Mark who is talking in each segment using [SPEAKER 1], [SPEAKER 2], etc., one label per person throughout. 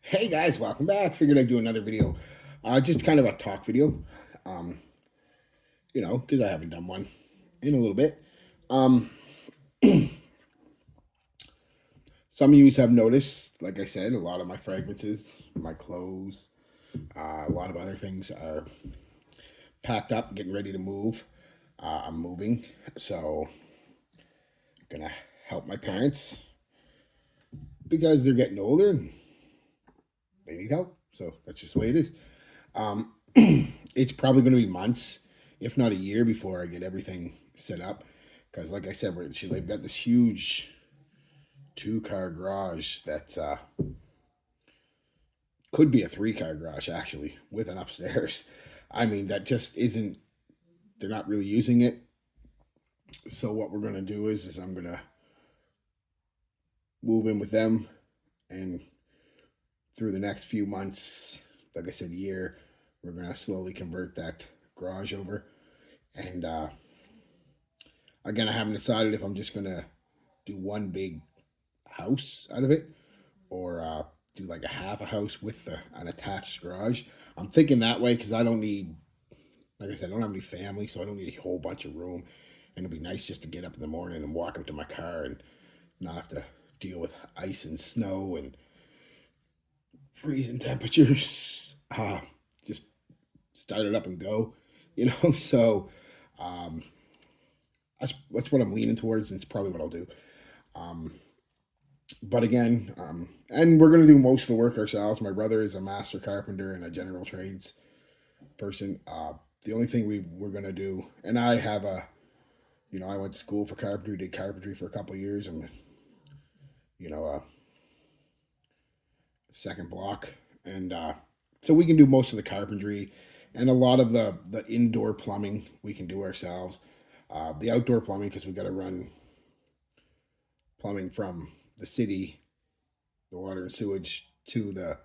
[SPEAKER 1] Hey guys, welcome back. Figured I'd do another video. Just kind of a talk video. Um, because I haven't done one in a little bit. Um, some of you have noticed, like I said, a lot of my fragrances, my clothes, a lot of other things are packed up, getting ready to move. I'm moving, so I'm gonna help my parents because they're getting older and they need help. So that's just the way it is. It's probably going to be months, if not a year, before I get everything set up. Because, like I said, they've got this huge two-car garage that could be a three-car garage, actually, with an upstairs. I mean, that just isn't, they're not really using it. So, what we're going to do is I'm going to move in with them, and through the next few months, like I said, year, we're going to slowly convert that garage over. And again, I haven't decided if I'm just going to do one big house out of it or do like a half a house with an attached garage. I'm thinking that way because I don't need, like I said, I don't have any family, so I don't need a whole bunch of room. And it'd be nice just to get up in the morning and walk out to my car and not have to deal with ice and snow and freezing temperatures. Just start it up and go. So um, that's what I'm leaning towards, and it's probably what I'll do. Um, but again, and we're going to do most of the work ourselves. My brother is a master carpenter and a general trades person. The only thing we're going to do, and I have I went to school for carpentry, did carpentry for a couple of years, and a second block, and so we can do most of the carpentry, and a lot of the indoor plumbing we can do ourselves. The outdoor plumbing, because we got to run plumbing from the city, the water and sewage to the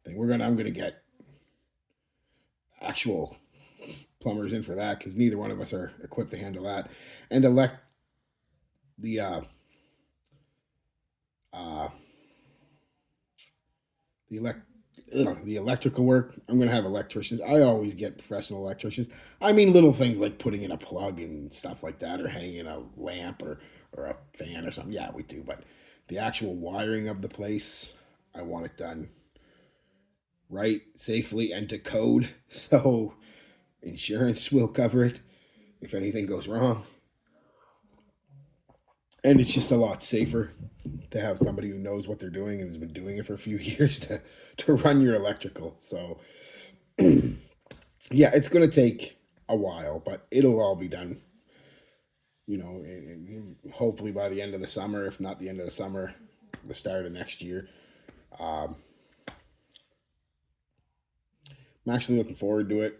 [SPEAKER 1] thing. I'm gonna get actual plumbers in for that because neither one of us are equipped to handle that. And elect the uh the elect the electrical work. I'm gonna have electricians. I always get professional electricians. I mean, little things like putting in a plug and stuff like that, or hanging a lamp or a fan or something. Yeah, we do. But the actual wiring of the place, I want it done right, safely, and to code. So insurance will cover it if anything goes wrong. And it's just a lot safer to have somebody who knows what they're doing and has been doing it for a few years to run your electrical. So, yeah, it's going to take a while, but it'll all be done, hopefully by the end of the summer, if not the end of the summer, the start of next year. Um, I'm actually looking forward to it.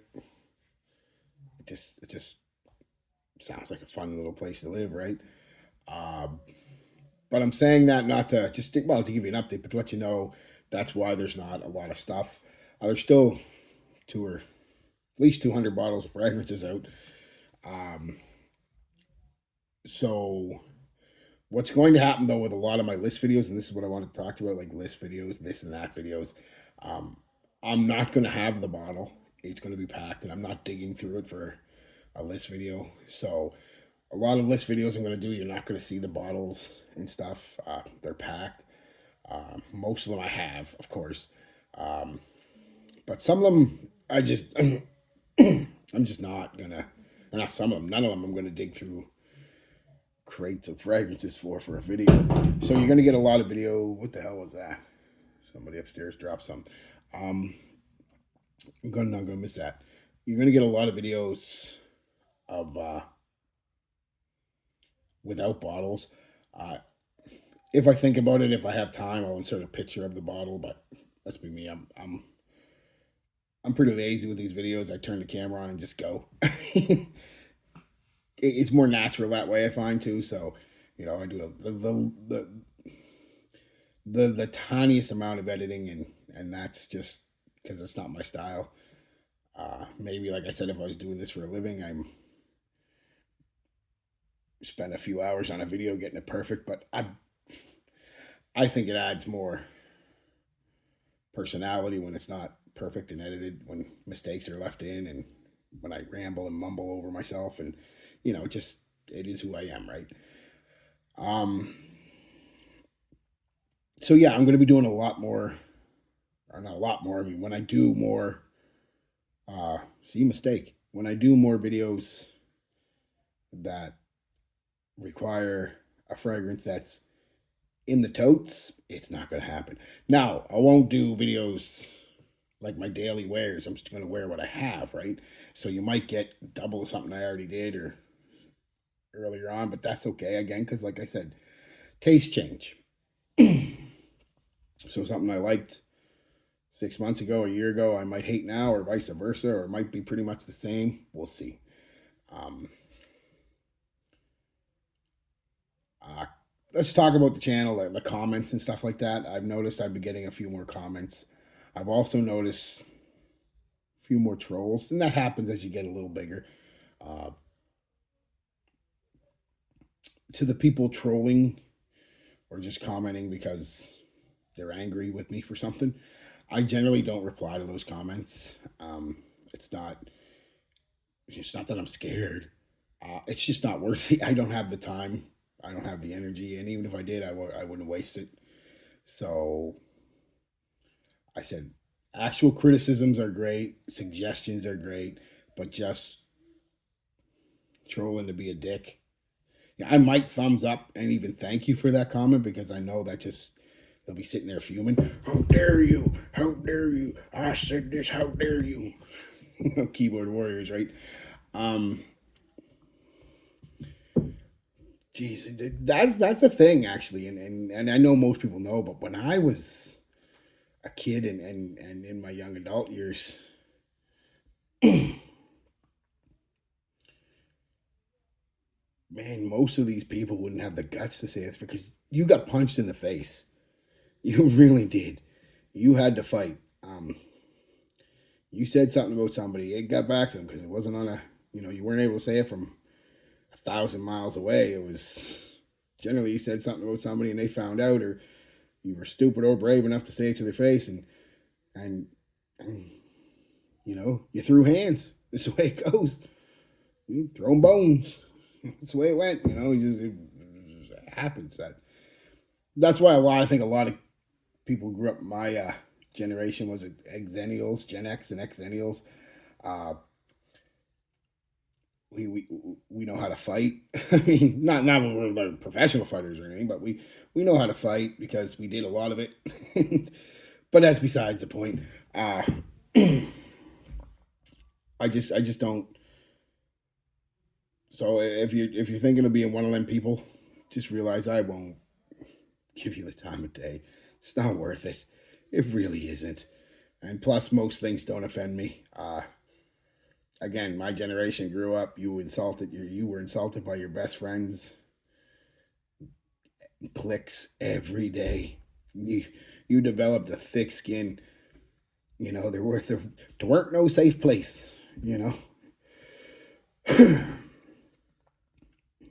[SPEAKER 1] It just sounds like a fun little place to live, right? Um, but I'm saying that not to just to give you an update, but to let you know that's why there's not a lot of stuff. There's still two or at least 200 bottles of fragrances out. Um, so what's going to happen though with a lot of my list videos, and this is what I want to talk about, like list videos, this and that videos. Um, I'm not going to have the bottle. It's going to be packed, and I'm not digging through it for a list video. So a lot of list videos I'm going to do, you're not going to see the bottles and stuff. They're packed. Most of them I have, of course, um, but some of them I'm just not gonna. Not some of them, none of them. I'm gonna dig through crates of fragrances for a video. So you're gonna get a lot of video. What the hell was that? Somebody upstairs dropped some. Um, I'm not gonna miss that. You're gonna get a lot of videos of without bottles. Uh, if I think about it, if I have time, I'll insert a picture of the bottle. But let's be me. I'm pretty lazy with these videos. I turn the camera on and just go. It's more natural that way, I find too. So, I do the tiniest amount of editing, and that's just because it's not my style. Maybe like I said, if I was doing this for a living, I'm spend a few hours on a video getting it perfect. But I think it adds more personality when it's not perfect and edited, when mistakes are left in, and when I ramble and mumble over myself, and just it is who I am, right? Um, so yeah, I'm going to be doing a lot more, or not a lot more. I mean, when I do more, see mistake. When I do more videos that require a fragrance that's in the totes, it's not going to happen. Now, I won't do videos like my daily wears. I'm just going to wear what I have, right? So you might get double of something I already did or earlier on, but that's okay again, because like I said, taste change. So something I liked 6 months ago, a year ago, I might hate now, or vice versa, or it might be pretty much the same. We'll see. Um, uh, let's talk about the channel, the comments and stuff like that. I've noticed I've been getting a few more comments. I've also noticed a few more trolls, and that happens as you get a little bigger. To the people trolling or just commenting because they're angry with me for something, I generally don't reply to those comments. It's not that I'm scared. It's just not worth it. I don't have the time. I don't have the energy, and even if I did, I wouldn't waste it. So I said, actual criticisms are great, suggestions are great, but just trolling to be a dick. Yeah, I might thumbs up and even thank you for that comment, because I know that just they'll be sitting there fuming. How dare you? How dare you? I said this. How dare you? Keyboard warriors, right? Geez, that's a thing actually, and I know most people know, but when I was a kid and in my young adult years, man, most of these people wouldn't have the guts to say it's because you got punched in the face. You really did. You had to fight. You said something about somebody, it got back to them because it wasn't on a, you weren't able to say it from 1,000 miles away. It was generally you said something about somebody and they found out, or you were stupid or brave enough to say it to their face, and you threw hands. That's the way it goes. You throw bones. That's the way it went. It happens. That's why I think a lot of people who grew up in my generation, was it Xennials, Gen X and Xennials, we know how to fight. I mean, not we're like professional fighters or anything, but we know how to fight because we did a lot of it. But that's besides the point. I just don't. So if you're thinking of being one of them people, just realize I won't give you the time of day. It's not worth it. It really isn't. And plus, most things don't offend me. Again, my generation grew up. You were insulted by your best friends, cliques every day. You developed a thick skin. There weren't no safe place. You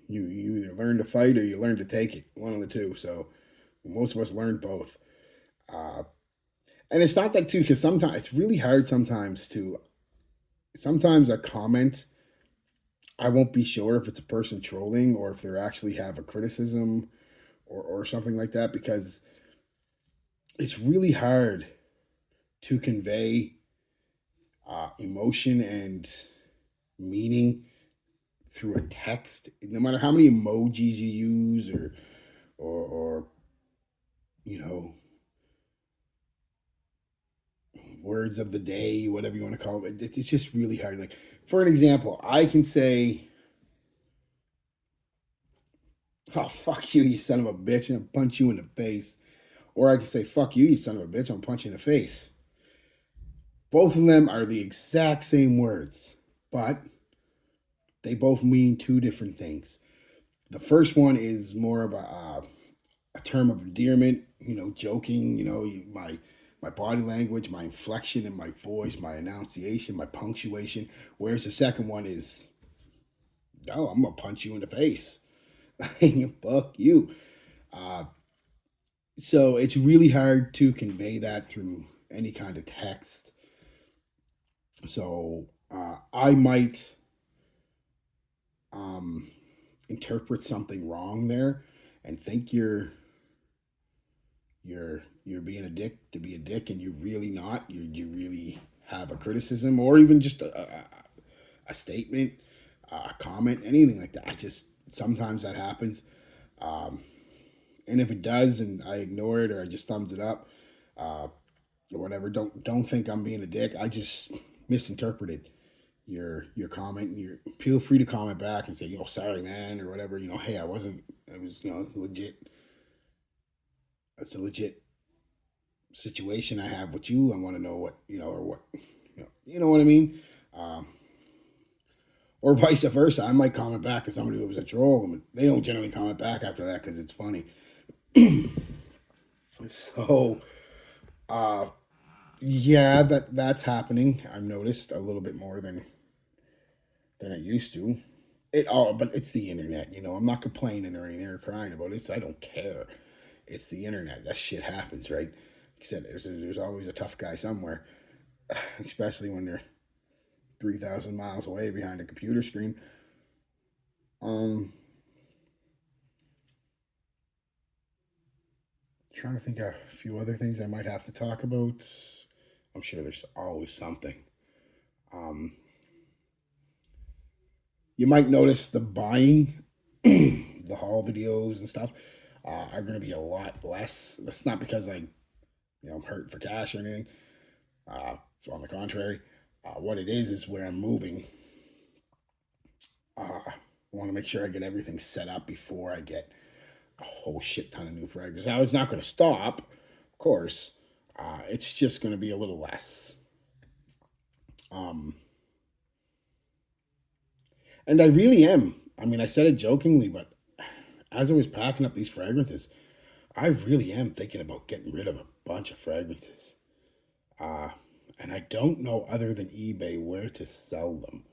[SPEAKER 1] either learn to fight or you learn to take it. One of the two. So most of us learned both. And it's not that too, because sometimes it's really hard. Sometimes a comment, I won't be sure if it's a person trolling or if they actually have a criticism or something like that, because it's really hard to convey emotion and meaning through a text, no matter how many emojis you use or words of the day, whatever you want to call it. It's just really hard. Like, for an example, I can say, "Oh, fuck you, you son of a bitch," and punch you in the face. Or I can say, "Fuck you, you son of a bitch," and punch you in the face. Both of them are the exact same words, but they both mean two different things. The first one is more of a term of endearment, joking, my body language, my inflection in my voice, my enunciation, my punctuation. Whereas the second one is, no, I'm going to punch you in the face. Fuck you. So it's really hard to convey that through any kind of text. So I might interpret something wrong there and think you're being a dick to be a dick, and you're really not. You really have a criticism, or even just a statement, a comment, anything like that. I just sometimes that happens, and if it does, and I ignore it or I just thumbs it up, or whatever, don't think I'm being a dick. I just misinterpreted your comment, and you feel free to comment back and say, sorry man, or whatever. Hey, I wasn't. I was legit. It's a legit situation I have with you. I want to know what or what you know what I mean. Or vice versa. I might comment back to somebody who was a troll, and they don't generally comment back after that because it's funny. So, yeah, that's happening. I've noticed a little bit more than it used to. But it's the internet. I'm not complaining or anything or crying about it. I don't care. It's the internet. That shit happens, right? Like I said, there's always a tough guy somewhere, especially when they're 3,000 miles away behind a computer screen. Trying to think of a few other things I might have to talk about. I'm sure there's always something. You might notice the buying, the haul videos and stuff are going to be a lot less. That's not because I'm hurting for cash or anything. So on the contrary, what it is where I'm moving. I want to make sure I get everything set up before I get a whole shit ton of new fragrances. Now, it's not going to stop, of course. It's just going to be a little less. And I really am. I mean, I said it jokingly, but as I was packing up these fragrances, I really am thinking about getting rid of a bunch of fragrances. And I don't know other than eBay where to sell them.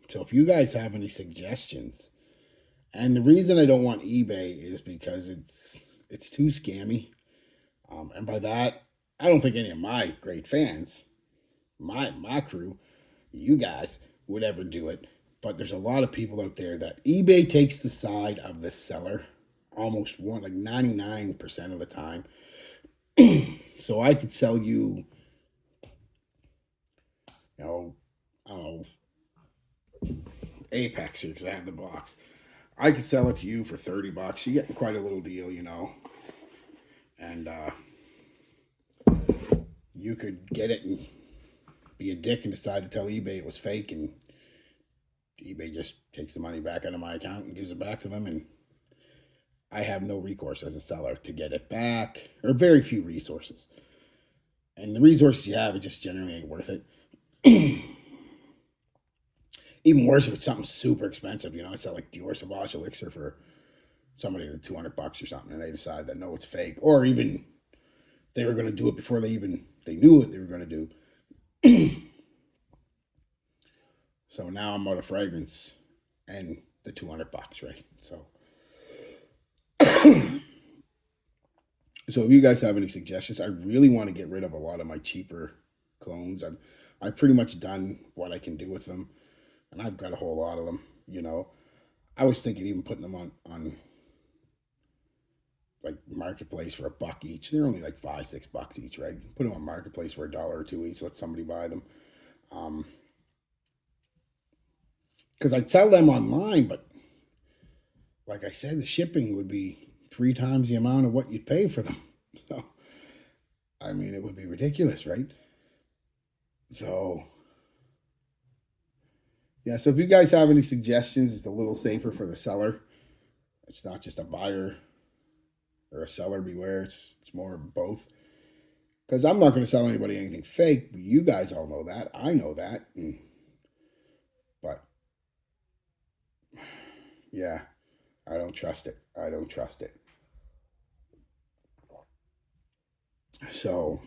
[SPEAKER 1] So if you guys have any suggestions, and the reason I don't want eBay is because it's too scammy. And by that, I don't think any of my great fans, my crew, you guys would ever do it. But there's a lot of people out there that eBay takes the side of the seller almost 99% of the time. So I could sell you, I don't know, Apex here because I have the box. I could sell it to you for $30. You're getting quite a little deal, and you could get it and be a dick and decide to tell eBay it was fake, and eBay just takes the money back out of my account and gives it back to them, and I have no recourse as a seller to get it back, or very few resources. And the resources you have, it just generally ain't worth it. Even worse if it's something super expensive. I sell like Dior Sauvage Elixir for somebody to $200 or something, and they decide that no, it's fake, or even they were going to do it before they knew what they were going to do. So now I'm out of fragrance and the $200, right? So if you guys have any suggestions, I really want to get rid of a lot of my cheaper clones. I've pretty much done what I can do with them, and I've got a whole lot of them. I was thinking even putting them on like Marketplace for $1 each. They're only like $5-6 each, right? Put them on Marketplace for $1 or $2 each. Let somebody buy them. Because I'd sell them online, but like I said, the shipping would be 3 times the amount of what you'd pay for them. So, I mean, it would be ridiculous, right? So, yeah, so if you guys have any suggestions, it's a little safer for the seller. It's not just a buyer or a seller beware. It's more of both. Because I'm not going to sell anybody anything fake. But you guys all know that. I know that. But, yeah, I don't trust it. I don't trust it. So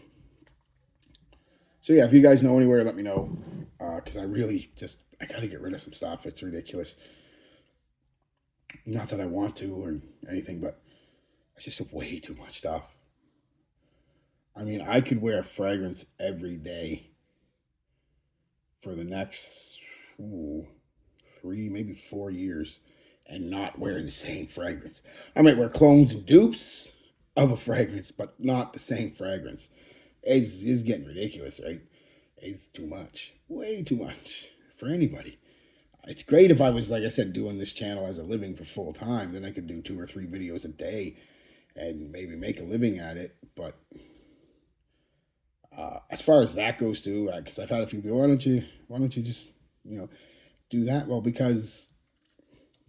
[SPEAKER 1] yeah, if you guys know anywhere, let me know. Because I really I got to get rid of some stuff. It's ridiculous. Not that I want to or anything, but it's just way too much stuff. I mean, I could wear a fragrance every day for the next 3, maybe 4 years and not wear the same fragrance. I might wear clones and dupes of a fragrance, but not the same fragrance. It's getting ridiculous, right? It's too much. Way too much for anybody. It's great if I was, like I said, doing this channel as a living for full time. Then I could do 2 or 3 videos a day and maybe make a living at it. But as far as that goes too, because I've had a few people, why don't you just, do that? Well, because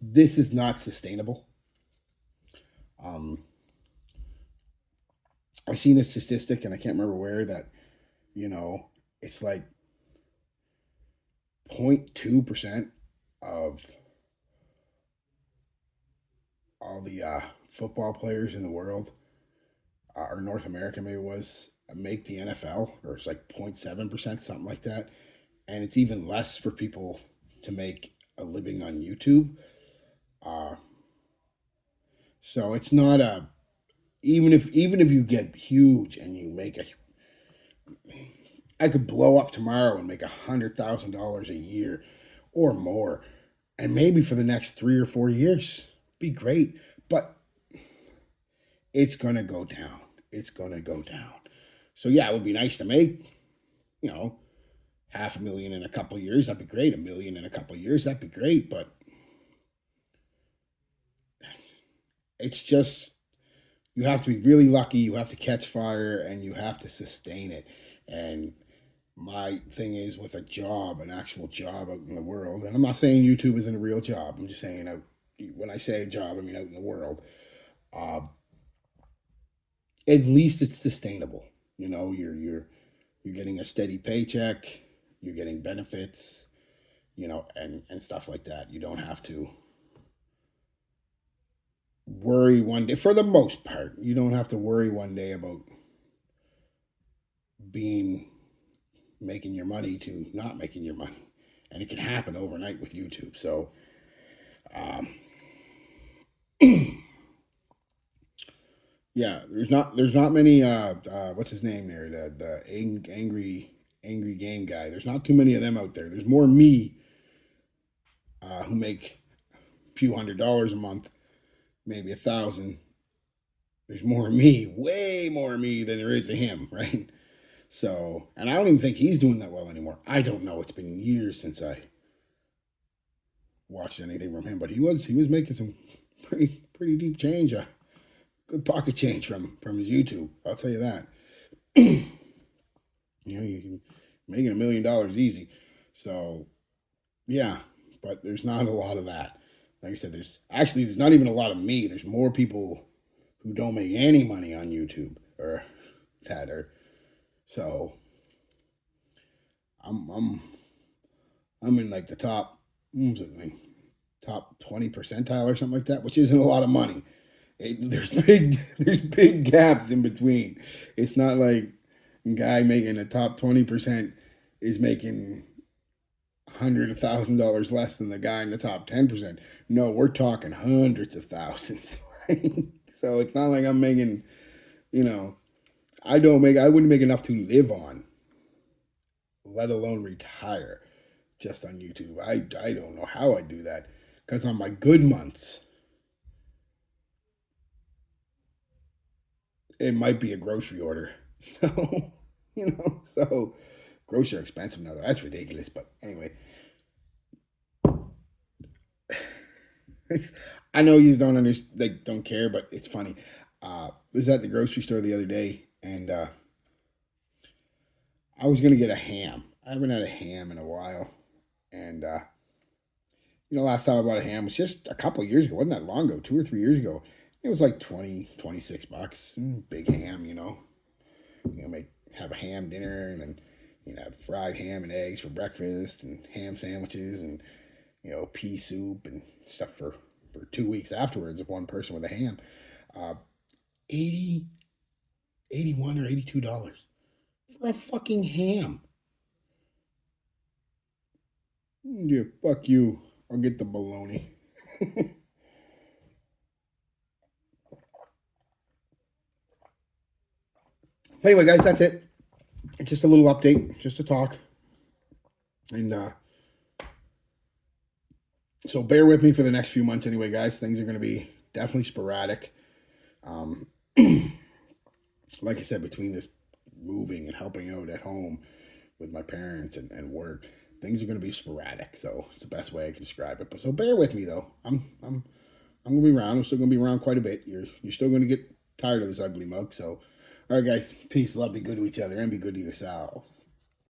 [SPEAKER 1] this is not sustainable. I seen a statistic, and I can't remember where, that it's like 0.2% of all the football players in the world, or North America maybe it was, make the NFL, or it's like 0.7%, something like that. And it's even less for people to make a living on YouTube. Uh, so it's not a even if you get huge and you make I could blow up tomorrow and make $100,000 a year or more, and maybe for the next 3 or 4 years, be great. But it's gonna go down. It's gonna go down. So yeah, it would be nice to make, you know, $500,000 in a couple of years. That'd be great. $1 million in a couple of years. That'd be great. But it's just, you have to be really lucky. You have to catch fire and you have to sustain it. And my thing is, with a job, an actual job out in the world, and I'm not saying YouTube isn't a real job. I'm just saying, when I say a job, I mean out in the world. Uh, at least it's sustainable. You're getting a steady paycheck. You're getting benefits. And stuff like that. You don't have to worry one day. For the most part, you don't have to worry one day about making your money to not making your money, and it can happen overnight with YouTube. So, yeah, there's not many. What's his name there? The angry game guy. There's not too many of them out there. There's more me, who make a few $100s a month, maybe 1,000. There's more me, way more me than there is of him, right? So, and I don't even think he's doing that well anymore. I don't know. It's been years since I watched anything from him, but he was making some pretty deep change, good pocket change from his YouTube. I'll tell you that. You can making $1 million easy. So, yeah, but there's not a lot of that. Like I said, there's not even a lot of me. There's more people who don't make any money on YouTube, or that, or so. I'm in like the top, top 20 percentile or something like that, which isn't a lot of money. There's big gaps in between. It's not like a guy making the top 20% is making $100,000 less than the guy in the top 10%. No, we're talking hundreds of thousands. So it's not like I'm making, I wouldn't make enough to live on, let alone retire just on YouTube. I don't know how I do that, because on my good months, it might be a grocery order. So, so groceries are expensive now, though. That's ridiculous. But anyway, I know you don't understand, like, don't care, but it's funny. I was at the grocery store the other day, and I was gonna get a ham. I haven't had a ham in a while, and last time I bought a ham was just a couple of years ago. It wasn't that long ago, 2 or 3 years ago. It was like 20, $26. Big ham, have a ham dinner, and then have fried ham and eggs for breakfast, and ham sandwiches, and pea soup and stuff for 2 weeks afterwards. Of one person with a ham, 80, 81 or $82 for a fucking ham. Yeah, fuck you. I'll get the bologna. Anyway, guys, that's it. Just a little update, just to talk. And so bear with me for the next few months anyway, guys. Things are going to be definitely sporadic. Um, like I said, between this moving and helping out at home with my parents and work, things are going to be sporadic. So it's the best way I can describe it. But so bear with me though. I'm going to be around. I'm still going to be around quite a bit. You're still going to get tired of this ugly mug. So all right, guys, peace, love, be good to each other, and be good to yourselves.